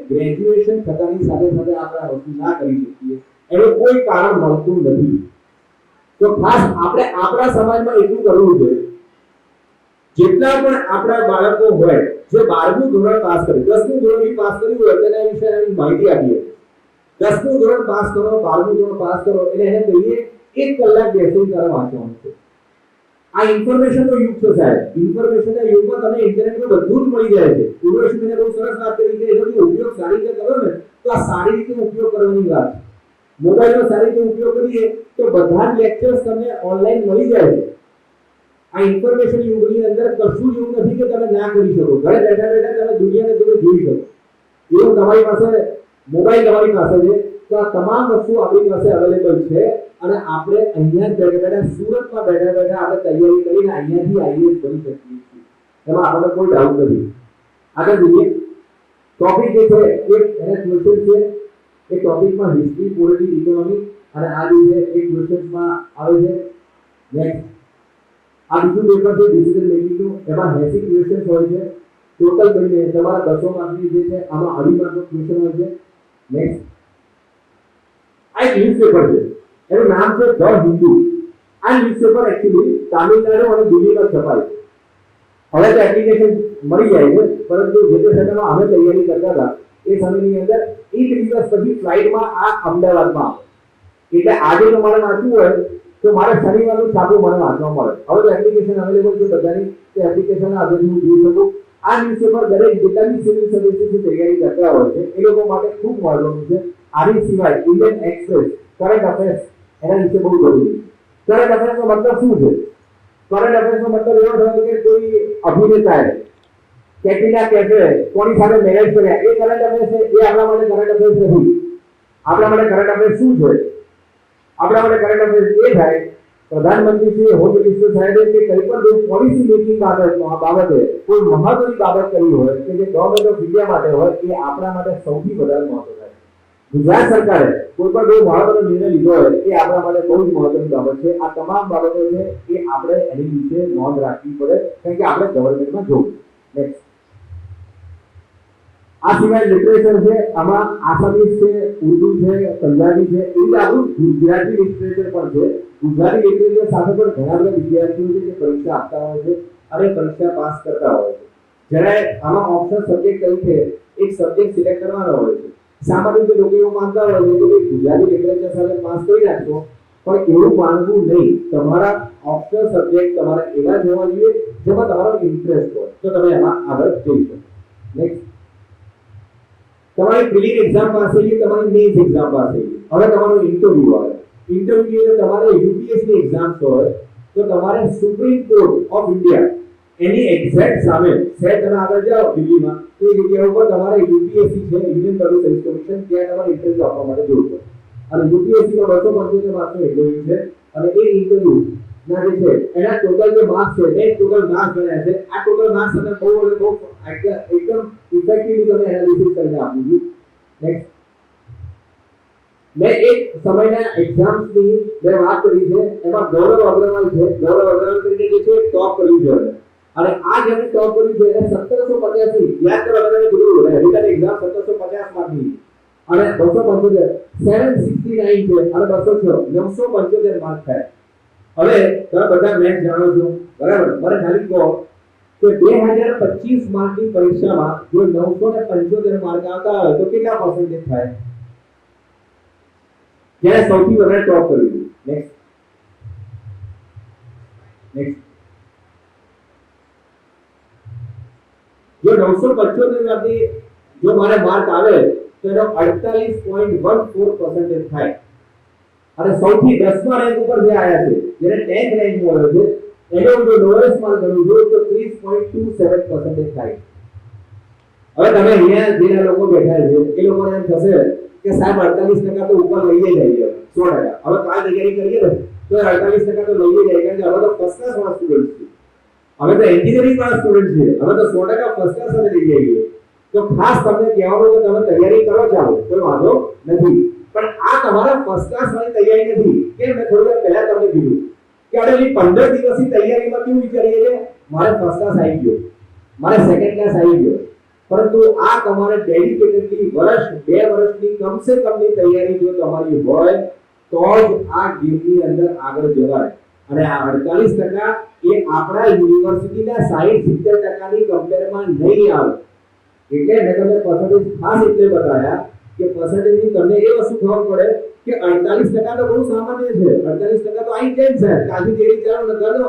ગ્રેજ્યુએશન થતાની સાથે સાથે આપણે વસ્તુ ના કરી શકીએ, એનું કોઈ કારણ મળતું નથી. તો ખાસ આપણે આપણા સમાજમાં એટલું કરવું છે, જેટલા પણ આપણા બાળકો હોય જે 12મું ધોરણ પાસ કર્યું, 10મું ધોરણ બી પાસ કર્યું હોય તેના વિશે એની માહિતી આપીએ. 10મું ધોરણ પાસ કરો, 12મું ધોરણ પાસ કરો એટલે એને કહીએ 1 કલાક બેસીને તારે વાંચવાનું છે. આ ઇન્ફોર્મેશનનો યુગ છે સાહેબ. ઇન્ફોર્મેશનના યુગમાં તમે ઇન્ટરનેટ પર બધું જ મળી જાય છે. યુનિવર્સિટીને બહુ સરસ વાત કરી કે એનો ઉપયોગ સારી રીતે કરો ને તો આ સારી રીતે ઉપયોગ કરવાની વાત છે. મોબાઈલનો સારી રીતે ઉપયોગ કરીએ તો બધા જ લેક્ચર્સ તમને ઓનલાઈન મળી જાય છે. આ ઇન્ફોર્મેશન યુગની અંદર કશું એવું નથી કે તમે ના કરી શકો. ઘરે બેઠા બેઠા તમે દુનિયાને તમે જોઈ શકો. એવું તમારી પાસે મોબાઈલ તમારી પાસે છે તો આ તમામ વસ્તુ આપણી પાસે અવેલેબલ છે અને આપણે અહીંયા બેઠા બેઠા સુરતમાં બેઠા બેઠા આપણે તૈયારી કરીને અહીંયાથી આઈએએસ બની શકીએ છીએ. એમાં આપણને કોઈ ડાઉટ નથી. આગળ જોઈએ. ટોપિક જે છે એક એના ક્વેશ્ચન છે. એ ટોપિકમાં હિસ્ટ્રી, પોલિટિક્સ, ઇકોનોમી અને આ જે છે એ ક્વેશ્ચન્સમાં આવે છે. નેક્સ્ટ આ બીજું પેપર છે ડિસિઝન મેકિંગનું. એમાં 80 ક્વેશ્ચન્સ હોય છે. ટોટલ કરીને તમારા 200 માર્કની જે છે આમાં 2.5 માર્કનો ક્વેશ્ચન હોય છે. નેક્સ્ટ આ એક ન્યૂઝપેપર છે. એનું નામ છે ધ હિન્દુ. આ ન્યૂઝપેપર એકચ્યુઅલી તામિલનાડુ અને દિલ્હીમાં છપાય છે. હવે તો એપ્લિકેશન મળી જાય છે, પરંતુ જે તે સમયમાં અમે તૈયારી કરતા હતા એ સમયની અંદર એક દિવસ પછી ફ્લાઇટમાં આ અમદાવાદમાં આવે. એટલે આજે તમારે વાંચવું હોય તો મારે શનિવારનું છાપું મને વાંચવા મળે. હવે તો એપ્લિકેશન અવેલેબલ છે બધાની, તે એપ્લિકેશન આજે હું જોઈ શકું. આ ન્યૂઝપેપર દરેક જેટલા બી સિવિલ સર્વિસીસની તૈયારી કરતા હોય છે એ લોકો માટે ખૂબ મહત્વનું છે. આની સિવાય ઇન્ડિયન એક્સપ્રેસ, કરંટ અફેર્સ એના વિશે બહુ જરૂરી છે. કરંટ અફેર્સનો મતલબ શું છે? કરંટ અફેર્સનો મતલબ એવો થયો કે કોઈ અભિનેતાએ કેટરીના કૈફે કોની સાથે મેરેજ કર્યા, એ કરંટ અફેર્સ છે. એ આપણા માટે કરંટ અફેર્સ નથી. આપણા માટે કરંટ અફેર્સ શું છે? આપણા માટે કરંટ અફેર્સ એ થાય પ્રધાનમંત્રી શ્રી હોમ મિનિસ્ટર સાહેબે કે કંઈ પણ જો પોલિસી મેકિંગ બાબતે કોઈ મહત્વની બાબત કરી હોય કે જે ગવર્નમેન્ટ ઓફ ઇન્ડિયા માટે હોય, એ આપણા માટે સૌથી વધારે મહત્વ થાય. ગુજરાત સરકારે કોઈ પણ બહુ મહત્વનો નિર્ણય લીધો હોય એ આપણા માટે બહુ જ મહત્વની બાબત છે. આ તમામ બાબતો છે એ આપણે એની વિશે નોંધ રાખવી પડે, કારણ કે આપણે ગવર્નમેન્ટમાં જોવું. નેક્સ્ટ આ સિવાય લિટરેચર છે, આમાં આસામીઝ છે, ઉર્દુ છે, પંજાબી છે, એ જ આપણું ગુજરાતી લિટરેચર પણ છે. ગુજરાતી લિટરેચર સાથે પણ ઘણા બધા વિદ્યાર્થીઓ છે જે પરીક્ષા આપતા હોય છે અને પરીક્ષા પાસ કરતા હોય છે. જ્યારે આમાં ઓપ્શન સબ્જેક્ટ તરીકે એક સબ્જેક્ટ સિલેક્ટ કરવાનો હોય છે. સામાન્ય રીતે લોકો એવું માનતા હોય છે કે ગુજરાતી લિટરેચર સાથે પાસ કરી નાખશો, પણ એવું માનવું નહીં. તમારા ઓપ્શનલ સબ્જેક્ટ તમારે એવા જ હોવા જોઈએ જેમાં તમારો ઇન્ટરેસ્ટ હોય, તો તમે એમાં આગળ જઈ શકો. નેક્સ્ટ, તમારી પ્રિલિમ એક્ઝામ પાસ થઈ ગઈ, તમારી મેઇન્સ એક્ઝામ પાસ થઈ ગઈ. હવે તમારું ઇન્ટરવ્યુ આવે. ઇન્ટરવ્યુ એટલે તમારે યુપીએસસી એક્ઝામ હોય તો તમારે supreme court of India any exact સામે છે. તમે આગળ જાઓ દિલ્હીમાં તો એ જગ્યા ઉપર તમારે યુપીએસસી છે, યુનિયન પબ્લિક સર્વિસ કમિશન, ત્યાં તમારે ઇન્ટરવ્યુ આપવા માટે જવું પડે. અને યુપીએસસી માં 275 માર્ક્સનો ઇન્ટરવ્યુ છે અને એ ઇન્ટરવ્યુ ના જે છે એના ટોટલ જે માર્ક્સ છે એ ટોટલ માર્ક્સ ગણ્યા છે. આ ટોટલ માર્ક્સ તમે બહુ એકદમ ઇફેક્ટિવલી તમે એનાલિસિસ કરીને આપવું જોઈએ. નેક્સ્ટ, મેં એક સમયના એક્ઝામ્સની મેં વાત કરી છે, એમાં ગૌરવ અગ્રવાલ છે. ગૌરવ અગ્રવાલ કરીને જે છે ટોપ કર્યું છે અને આ જેને ટોપ કર્યું છે એને 1785 યાદ કરવા બધાને કીધું રેડિકલ એક્ઝામ 1750 માર્કની અને 275 769 છે અને 206 975 માર્ક થાય. હવે તમે બધા મેથ જાણો છો બરાબર. મને ખાલી કહો કે 2025 માર્કની પરીક્ષામાં જો 975 માર્ક આવતા હોય તો કેટલા પર્સન્ટેજ થાય? જેને સૌથી વધારે ટોપ કર્યું. નેક્સ્ટ, જો 975 માંથી જો મારે માર્ક આવે તો એનો 48.14% થાય. અને સૌથી 10મા રેન્ક ઉપર જે આયા છે, જેને 10th રેન્ક મળ્યો છે, એનો જો લોએસ્ટ માર્ક ગણું જોઈએ તો 30.27% થાય. હવે તમે અહીંયા જે લોકો બેઠા છે એ લોકોને એમ થશે કે સાહેબ 48% તો ઉપર લઈએ જઈએ 100%. હવે કાલ તૈયારી કરીએ ને તો 48% તો લઈએ જાય, કારણ કે હવે તો ફર્સ્ટ ક્લાસ વાળા સ્ટુડન્ટ છે, હવે તો એન્જિનિયરિંગ વાળા સ્ટુડન્ટ છે, હવે તો 100% ફર્સ્ટ ક્લાસ સાથે લઈ જઈએ. તો ખાસ તમને કહેવાનું કે તમે તૈયારી કરો ચાલો, કોઈ વાંધો નથી, પણ આ તમારા ફર્સ્ટ ક્લાસ વાળી તૈયારી નથી. કે મેં થોડી વાર પહેલા તમને કીધું કે આડે 15 દિવસની તૈયારીમાં કેવું વિચારીએ છે મારે ફર્સ્ટ ક્લાસ આવી ગયો, મારે સેકન્ડ ક્લાસ આવી ગયો, પરંતુ આ તમારે ડેડિકેટેડલી વર્ષ 2 વર્ષની કમસે કમની તૈયારી જો તમારી હોય તો જ આ ગેમની અંદર આગળ જવાય. અને આ 48% એ આપણા યુનિવર્સિટીના 60-70% ની કમ્પેરમાં નહીં આવે. એટલે મેં તમને પર્સન્ટેજ ખાસ એટલે બતાવ્યા કે પર્સન્ટેજની તમને એ વસ્તુ ખબર પડે કે 48% તો બહુ સામાન્ય છે. 48% તો આઈ જાય છે, કાલથી તૈયારી ચાલુ ન કરો,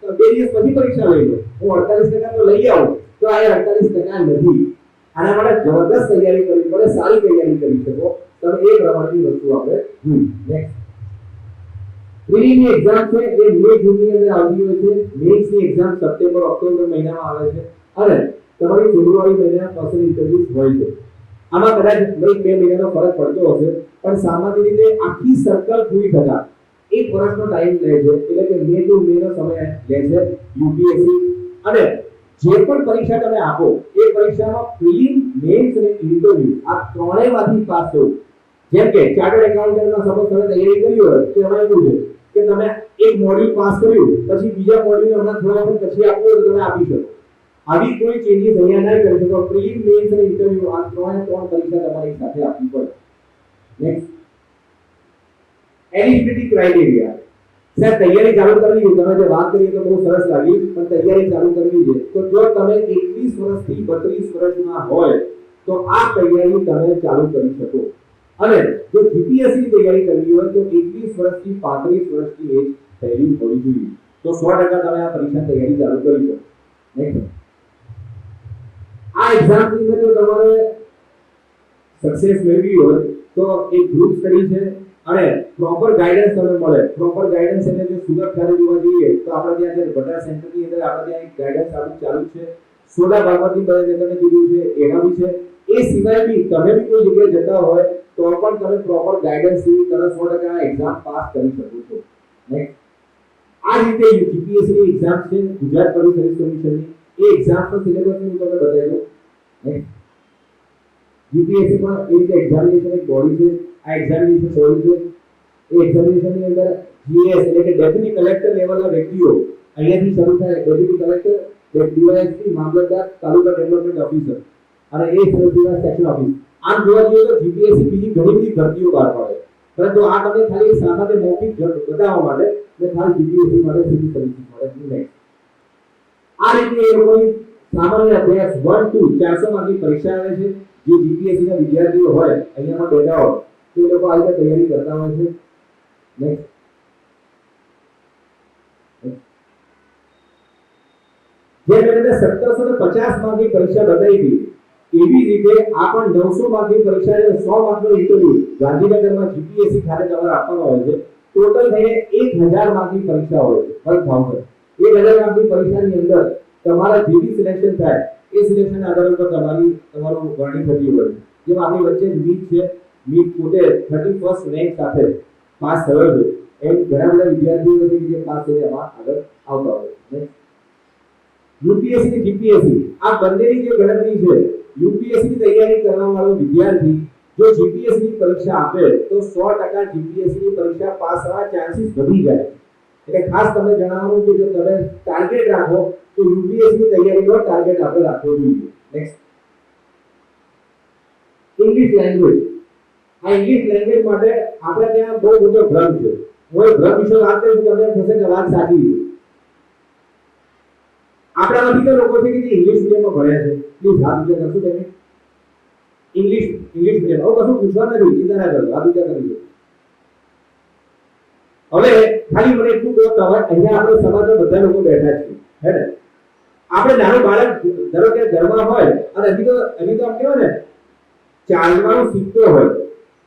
2 દિવસ પછી પરીક્ષા લઈ લો, હું 48% તો લઈ આવું, તો આ 48% નથી. આના માટે જબરદસ્ત તૈયારી કરવી પડે, સારી તૈયારી કરી શકો તમે, એ પ્રમાણની વસ્તુ આપણે જોઈ. નેક્સ્ટ, પ્રિલિમની એક્ઝામ છે એ મે જૂનની અંદર આવતી હોય છે. મેઇન્સની એક્ઝામ સપ્ટેમ્બર ઓક્ટોબર મહિનામાં આવે છે અને તમારી ફેબ્રુઆરી મહિનામાં પર્સનલ ઇન્ટરવ્યુઝ હોય છે. આમાં કદાચ 2 મહિનાનો ફરક પડતો હશે, પણ સામાન્ય રીતે આખી સર્કલ પૂરી થતા 1 વર્ષનો ટાઈમ લે છે. એટલે કે મે ટુ મે નો સમય લે છે યુપીએસસી. અને જે પણ પરીક્ષા તમે આપો એ પરીક્ષામાં પ્રિલિમ, મેઇન્સ અને ઇન્ટરવ્યુ આ ત્રણેયમાંથી પાસ થવું. જેમ કે ચાર્ટર્ડ એકાઉન્ટન્ટમાં સપોઝ તમે તૈયારી કરી હોય તો એમાં એવું છે કે તમે એક મોડ્યુલ પાસ કર્યું પછી બીજા મોડ્યુલ હમણાં થોડા વખત પછી આપવું હોય તો તમે આપી શકો. આવી કોઈ ચેન્જીસ અહીંયા નહીં કરી શકો. પ્રિલિમ, મેઇન્સ અને ઇન્ટરવ્યુ આ ત્રણે પરીક્ષા તમારી સાથે આપવી પડે. Next, eligibility criteria. સર તૈયારી ચાલુ કરવી છે, તમે જે વાત કરી તો બહુ સરસ લાગી, પણ તૈયારી ચાલુ કરવી છે તો જો તમે 21 વર્ષથી 32 વર્ષના હોય તો આ તૈયારી તમે ચાલુ કરી શકો. અને જો જીપીએસસી ની તૈયારી કરવી હોય તો 21 વર્ષથી 35 વર્ષની એજ થયેલી હોવી જોઈએ, તો 100% તમે આ પરીક્ષા તૈયારી ચાલુ કરી શકો. નેક્સ્ટ, આ એક્ઝામ ની અંદર જો તમારે સક્સેસ મેળવી હોય તો એક ગ્રુપ સ્ટડી છે અને પ્રોપર ગાઈડન્સ તમને મળે. પ્રોપર ગાઈડન્સ એટલે જો સુરત ખાતે જોવા જઈએ તો આપણે ત્યાં જે બટા સેન્ટર ની અંદર આપણે ત્યાં એક ગાઈડન્સ ચાલુ છે. સોડા બાબતની બધી તમને કીધું છે એના બી છે. એ સિવાય બી તમે બી કોઈ જગ્યાએ જતા હોય તો પણ તમે પ્રોપર ગાઈડન્સ થી તમે 100% એક્ઝામ પાસ કરી શકો છો. નેક્સ્ટ, આ રીતે જીપીએસસી ની એક્ઝામ છે ગુજરાત પબ્લિક સર્વિસ કમિશનની, એ એક્ઝામ નો સિલેબસ હું તમને બતાવી દઉં. નેક્સ્ટ, જીપીએસસી પણ એ રીતે એક્ઝામિનેશન એક બોડી છે. આ એક્ઝામિનેશન બોડી છે, એ એક્ઝામિનેશન ની અંદર જીએસ એટલે કે ડેપ્યુટી કલેક્ટર લેવલના વ્યક્તિઓ અહીંયાથી શરૂ થાય. ડેપ્યુટી કલેક્ટર, ડીવાયએસપી, મામલતદાર, તાલુકા ડેવલપમેન્ટ ઓફિસર, અને એ સિવાય સેક્શન ઓફિસ. આમ જોવા જઈએ તો જીપીએસસી બીજી ઘણી બધી ભરતીઓ બહાર પાડે, પરંતુ આ તમને ખાલી સામાન્ય મૌખિક બતાવવા માટે ને ખાલી જીપીએસસી માટે સિવિલ સર્વિસીસ માટે નહીં. આ રીતે એ લોકોની સામાન્ય અભ્યાસ 1 2 400 માર્કની પરીક્ષા આવે છે. જે જીપીએસસી ના વિદ્યાર્થીઓ હોય અહીંયામાં બેઠા હોય તો એ લોકો આ રીતે તૈયારી કરતા હોય છે. નેક્સ્ટ જે મેં 1750 માર્કની પરીક્ષા બતાવી હતી એવી રીતે આ પણ 900 માર્કની પરીક્ષા અને 100 માર્કનો ઇન્ટરવ્યુ ગાંધીનગરમાં જીપીએસસી ખાતે તમારે આપવાનો હોય છે. ટોટલ થઈને 1000 માર્કની પરીક્ષા હોય છે. 1000 માર્કની પરીક્ષાની અંદર તમારા જે બી સિલેક્શન થાય એ સિલેક્શન આધાર પર તમારું ગણતરી થતી હોય. જેમ આપણી વચ્ચે નીટ છે, નીટ પોતે 31st રેન્ક સાથે પાસ થયો છે, એમ ઘણા બધા વિદ્યાર્થીઓ છે જે પાસ થઈને આમાં આગળ આવતા હોય છે. યુપીએસસી અને જીપીએસસી આ બંનેની જે ગણતરી છે, યુપીએસસી ની તૈયારી કરવા વાળો વિદ્યાર્થી જો જીપીએસસી ની પરીક્ષા આપે તો 100% જીપીએસસી ની પરીક્ષા પાસ થવાના ચાન્સીસ વધી જાય. એટલે ખાસ તમે જણાવવાનું કે જો તમે ટાર્ગેટ રાખો તો યુપીએસસી ની તૈયારીનો ટાર્ગેટ આપણે રાખવો જોઈએ. Next English language. આ ઇંગ્લિશ લેંગ્વેજ માટે આપણે ત્યાં બહુ મોટો ભ્રમ છે. હું એ ભ્રમ વિશે વાત કરીશ તો તમને થશે કે વાત સાચી છે. આપણામાંથી તો લોકો છે કે જે ઇંગ્લિશ મીડિયમમાં ભણ્યા છે પ્લીઝ હાથ ઊંચા કરશો તમે. ઇંગ્લિશ મીડિયમ આવું કશું પૂછવા નથી, ચિંતા ના કરો, હાથ ઊંચા કરી દો. હવે ખાલી મને એટલું કહો કે અહીંયા આપણે સમાજમાં બધા લોકો બેઠા છીએ, હે ને? આપણે નાનું બાળક ધારો કે ઘરમાં હોય અને હજી તો આમ કહેવાય ને ચાલવાનું શીખતો હોય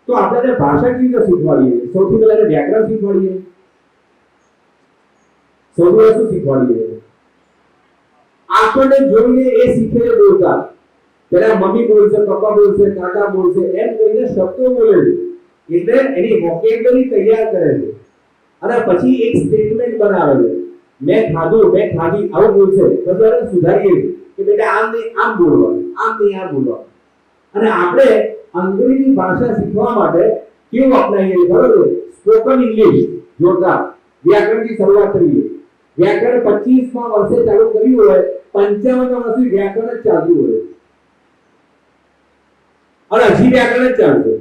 તો આપણે એને ભાષા કેવી રીતે શીખવાડીએ? સૌથી પહેલા એને વ્યાકરણ શીખવાડીએ. સૌથી પહેલા શું શીખવાડીએ? આપણને જોઈને એ શીખે છે બોલતા. પેલા મમ્મી બોલશે, પપ્પા બોલશે, કાકા બોલશે એમ કરીને શબ્દો બોલે છે. એટલે એની વોકેબ્યુલરી તૈયાર કરે છે અને પછી એક સ્ટેટમેન્ટ બનાવે છે. મેં ખાધું, મેં ખાધી આવું બોલશે. પછી આપણે સુધારીએ કે બેટા આમ નહીં આમ બોલવાનું, આમ નહીં આમ બોલવાનું. અને આપણે અંગ્રેજી ભાષા શીખવા માટે કેવું અપનાવીએ બરોબર? સ્પોકન ઇંગ્લિશ જોરદાર વ્યાકરણથી શરૂઆત કરીએ. વ્યાકરણ 25મા વર્ષે ચાલુ કર્યું હોય, 55મા વર્ષે વ્યાકરણ જ ચાલતું હોય અને હજી વ્યાકરણ જ ચાલતું.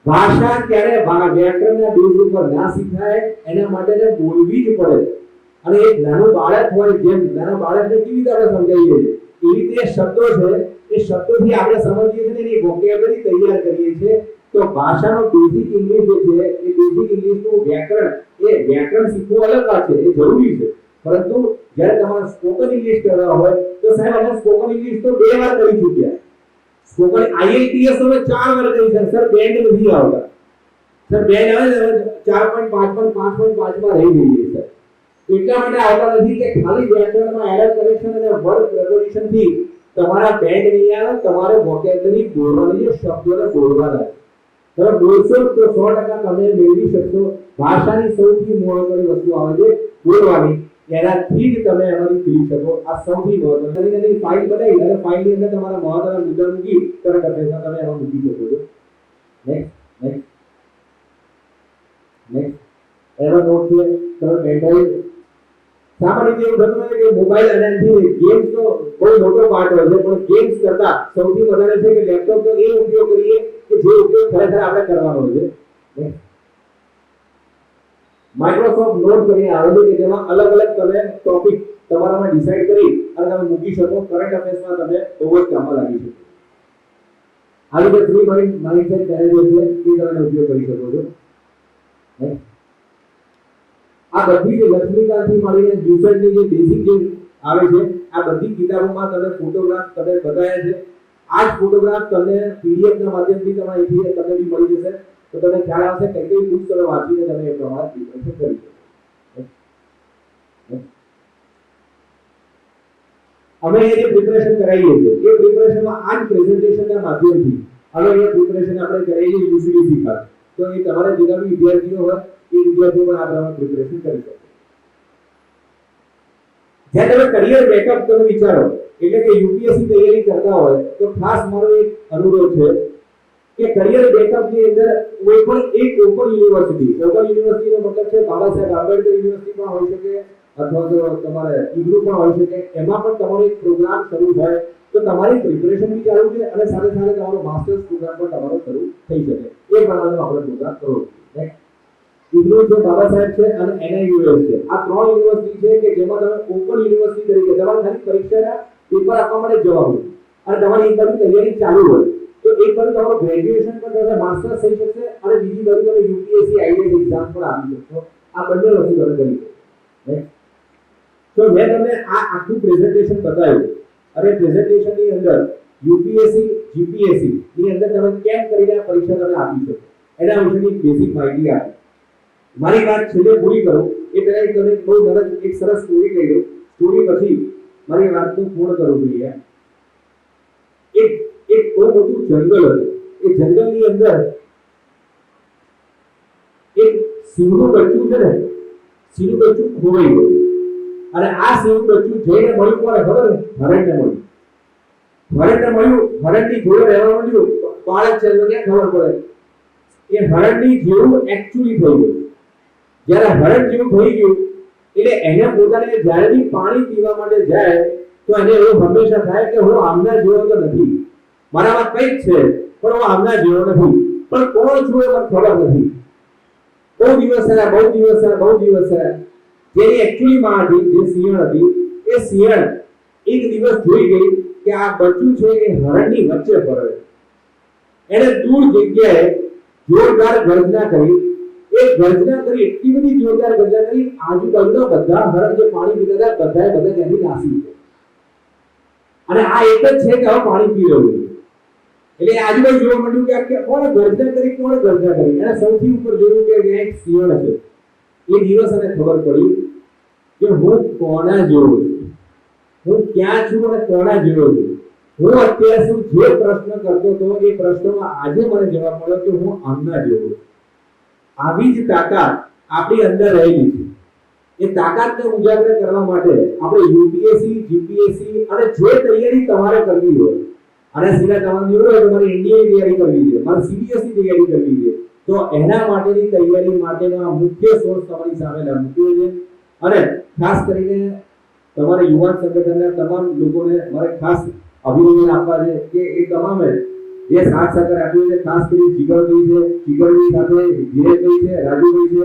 ભાષા ક્યારે વ્યાકરણના બેઝ ઉપર ના શીખાય, એના માટે બોલવી જ પડે. અને એક નાનું બાળક હોય, જેમ નાના બાળકને કેવી રીતે આપણે સમજાવીએ એવી રીતે શબ્દો છે, એ શબ્દોથી આપણે સમજીએ છીએ ને એની વોકેબ્યુલરી તૈયાર કરીએ છીએ. તો ભાષાનો બેઝિક ઇંગ્લિશ જે છે એ બેઝિક ઇંગ્લિશનું વ્યાકરણ શીખવું અલગ વાત છે, એ જરૂરી છે. પરંતુ જ્યારે તમારે સ્પોકન ઇંગ્લિશ કરવા હોય તો સાહેબ અમે સ્પોકન ઇંગ્લિશ તો 2 વાર કરી ચૂક્યા. સ્પોકન આઈએલટીએસ હવે 4 વાર કરી છે સર, બેન્ડ નથી આવતા. સર બેન્ડ આવે ને 4.5 પણ 5.5 માં રહી ગઈ છે સર. એટલા માટે આવતા નથી કે ખાલી વ્યાકરણમાં એરર કરેક્શન અને વર્ડ પ્રેપોઝિશન થી તમારા બેન્ડ નહીં આવે. તમારે વોકેબ્યુલરી બોલવાની છે, શબ્દોને બોલવાના. તમે બોલશો તો 100% તમે મેળવી શકશો. ભાષાની સૌથી મહત્વની વસ્તુ આવે છે બોલવાની, એનાથી જ તમે એમાંથી શીખી શકો. આ સૌથી મહત્વની નાની ફાઇલ બનાવી અને ફાઇલની અંદર તમારા મહત્વના મુદ્દા મૂકી કરંટ અફેર્સમાં તમે એમાં મૂકી શકો છો. નેક્સ્ટ એરો નોટ છે તમે પેનડ્રાઈવ. સામાન્ય રીતે એવું થતું હોય કે મોબાઈલ અને ગેમ્સ નો બહુ મોટો પાર્ટ હોય છે, પણ ગેમ્સ કરતા સૌથી વધારે છે કે લેપટોપ નો એ ઉપયોગ કરીએ કે જે ઉપયોગ ખરેખર આપણે કરવાનો છે. માઇક્રોસોફ્ટ નોટ કરીને આવે છે કે જેમાં અલગ અલગ તમે ટોપિક તમારામાં ડિસાઈડ કરી અને તમે મૂકી શકો. કરંટ અફેર્સમાં તમે બહુ જ કામમાં લાગી શકો. આ રીતે 3 માઇન્ડસેટ ચેલેન્જ છે, એ તમે ઉપયોગ કરી શકો છો. આ બધી જે લક્ષ્મીકાંતથી મળીને યુસર્સની જે બેઝિક જે આવે છે આ બધી કિતાબોમાં તમે ફોટોગ્રાફ તમે બતાવ્યા છે. આ જ ફોટોગ્રાફ તમને પીડીએફ ના માધ્યમથી તમે અહીંથી તમને બી મળી જશે. તો તમને ખ્યાલ આવશે કે કઈ બુક્સ તમે વાંચીને તમે એ પ્રમાણે પ્રિપેરેશન કરી શકો. અમે એ જે પ્રિપેરેશન કરાવીએ છીએ એ પ્રિપેરેશનમાં આ જ પ્રેઝન્ટેશનના માધ્યમથી હવે એ પ્રિપેરેશન આપણે કરાવીએ યુસીડીસી પર. તો એ તમારા જેટલા બી વિદ્યાર્થીઓ હોય એ વિદ્યાર્થીઓ પણ આ પ્રમાણે પ્રિપેરેશન કરી શકે. જ્યારે તમે કરિયર બેકઅપ તમે વિચારો એટલે કે યુપીએસસી તૈયારી કરતા હોય તો ખાસ મારો એક અનુરોધ છે કે કરિયર બેકઅપ ની અંદર કોઈ પણ એક ઓપન યુનિવર્સિટીનો મતલબ છે બાબા સાહેબ આંબેડકર યુનિવર્સિટી પણ હોઈ શકે અથવા તો તમારે ઇગ્નુ પણ હોઈ શકે. એમાં પણ તમારો એક પ્રોગ્રામ શરૂ થાય તો તમારી પ્રિપરેશન બી ચાલુ છે અને સાથે સાથે તમારો માસ્ટર્સ પ્રોગ્રામ પણ તમારો શરૂ થઈ શકે એ પ્રમાણેનો આપણે પ્રોગ્રામ કરવો જોઈએ. ઇગ્નુ છે, બાબા સાહેબ છે અને NIUS છે. આ ત્રણ યુનિવર્સિટી છે કે જેમાં તમે ઓપન યુનિવર્સિટી તરીકે તમારે ખાલી પરીક્ષાના પેપર આપવા માટે જવાનું અને તમારી એક બાજુ તૈયારી ચાલુ હોય તો એક બાજુ તમારું ગ્રેજ્યુએશન પણ થશે, માસ્ટર્સ થઈ શકશે અને બીજી બાજુ તમે UPSC IAS એક્ઝામ પણ આપી શકશો. આ બંને વસ્તુ તમે કરી શકો. તો મેં તમને આ આખું પ્રેઝન્ટેશન બતાવ્યું અને પ્રેઝન્ટેશન ની અંદર UPSC GPSC ની અંદર તમે કેમ કરીને આ પરીક્ષા તમે આપી શકો એના વિશેની બેઝિક માહિતી આપી. મારી વાત છેલ્લે પૂરી કરું એ પહેલા એક તમે બહુ સરસ એક સરસ સ્ટોરી કહી દઉં. સ્ટોરી પછી મારી વાતનું પૂર્ણ કરવું જોઈએ. એક બહુ મોટું જંગલ હતું. એ જંગલની અંદર એક સિંહનું બચ્ચું છે ને, સિંહનું બચ્ચું ખોવાઈ ગયું અને આ સિંહનું બચ્ચું જઈને મળ્યું કોને ખબર? હરણને મળ્યું. હરણની જોડે રહેવા માંડ્યું. બાળક છે તો ક્યાં ખબર પડે એ હરણની જેવું એકચ્યુઅલી થઈ ગયું. જ્યારે હરણ જેવું થઈ ગયું એટલે એને પોતાને જ્યારે બી પાણી પીવા માટે જાય તો એને એવું હંમેશા થાય કે હું આમના જેવો તો નથી, મારામાં કંઈક છે પણ હું આમના જેવો નથી, પણ કોણ છું એ મને ખબર નથી. બહુ દિવસ થયા જેની એકચ્યુઅલી માં હતી, જે સિંહણ હતી, એ સિંહણ એક દિવસ જોઈ ગઈ કે આ બચ્ચું છે એ હરણની વચ્ચે ફરે. એને દૂર જગ્યાએ જોરદાર ગર્જના કરી. એટલી બધી જોરદાર ગર્જના કરી આજુબાજુના બધા હરણ જે પાણી પીતા હતા બધા ત્યાંથી નાસી ગયા. અને આ એક જ છે કે હવે પાણી પી રહ્યું છે. એટલે આજુબાજુ જોવા મળ્યું કે કોણે ગર્જના કરી. એને સૌથી ઉપર જોયું કે એક સિંહણ છે. એ દિવસ એને ખબર પડી કે હું કોના જેવો છું, હું ક્યાં છું અને કોના જેવો છું. હું અત્યાર સુધી જે પ્રશ્ન કરતો હતો એ પ્રશ્નમાં આજે મને જવાબ મળ્યો કે હું આમના જેવો છું. આવી જ તાકાત આપણી અંદર રહેલી છે. એ તાકાતને ઉજાગર કરવા માટે આપણે UPSC GPSC અને જે તૈયારી તમારે કરવી હોય અને સીધા તમારે નિવડો હોય તમારી ઇન્ડિયાની તૈયારી કરવી છે, મારે CBSE તૈયારી કરવી છે, તો એના માટેની તૈયારી માટેનો આ મુખ્ય સોર્સ તમારી સામે મૂક્યો છે. અને ખાસ કરીને તમારા યુવાન સંગઠનના તમામ લોકોને મારે ખાસ અભિનંદન આપવા છે કે એ તમામે જે સાથ સહકાર આપ્યો છે. ખાસ કરી જીગરભાઈ સાથે ધીરેશભાઈ છે, રાજુભાઈ છે,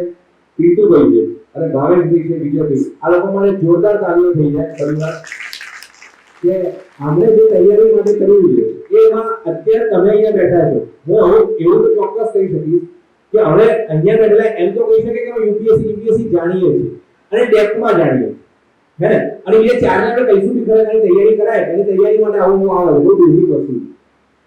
પીટુભાઈ છે અને ભાવેશભાઈ છે, વિજયભાઈ. આ લોકો માટે જોરદાર તાળીઓ થઈ જાય પરિવાર કે આપણે જે તૈયારી માટે કરવી છે એમાં અત્યારે તમે અહીંયા બેઠા છો. હું એવું તો ચોક્કસ કહી શકીશ કે હવે અહીંયા બેઠેલા એમ તો કહી શકે કે UPSC GPSC જાણીએ છીએ અને ડેપ્થમાં જાણીએ હે ને. અને એ ચારને આપણે કહીશું કે એની તૈયારી કરાય, એની તૈયારી માટે આવું આવે બહુ બેઝિક વસ્તુ.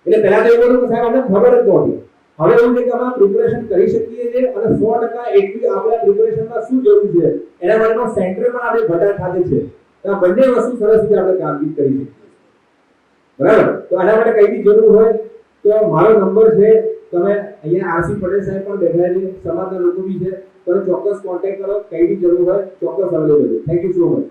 એટલે પહેલા તો એવું હતું કે સાહેબ અમને ખબર જ નહોતી. હવે એવું છે કે અમે પ્રિપરેશન કરી શકીએ છીએ અને 100% એટલી આપણે પ્રિપરેશનમાં શું જરૂર છે એના માટેનો સેન્ટર પણ આપણે ભટાર ખાતે છે. તો આ બંને વસ્તુ સરસ રીતે આપણે કામગીરી કરી શકીએ. બરાબર? તો આના માટે કઈ બી જરૂર હોય તો મારો નંબર છે, તમે અહીંયા RC પટેલ સાહેબ પણ બેઠા છે, સમાજના લોકો બી છે, તમે ચોક્કસ કોન્ટેક્ટ કરો. કઈ બી જરૂર હોય ચોક્કસ અવેલેબલ છે. Thank you so much.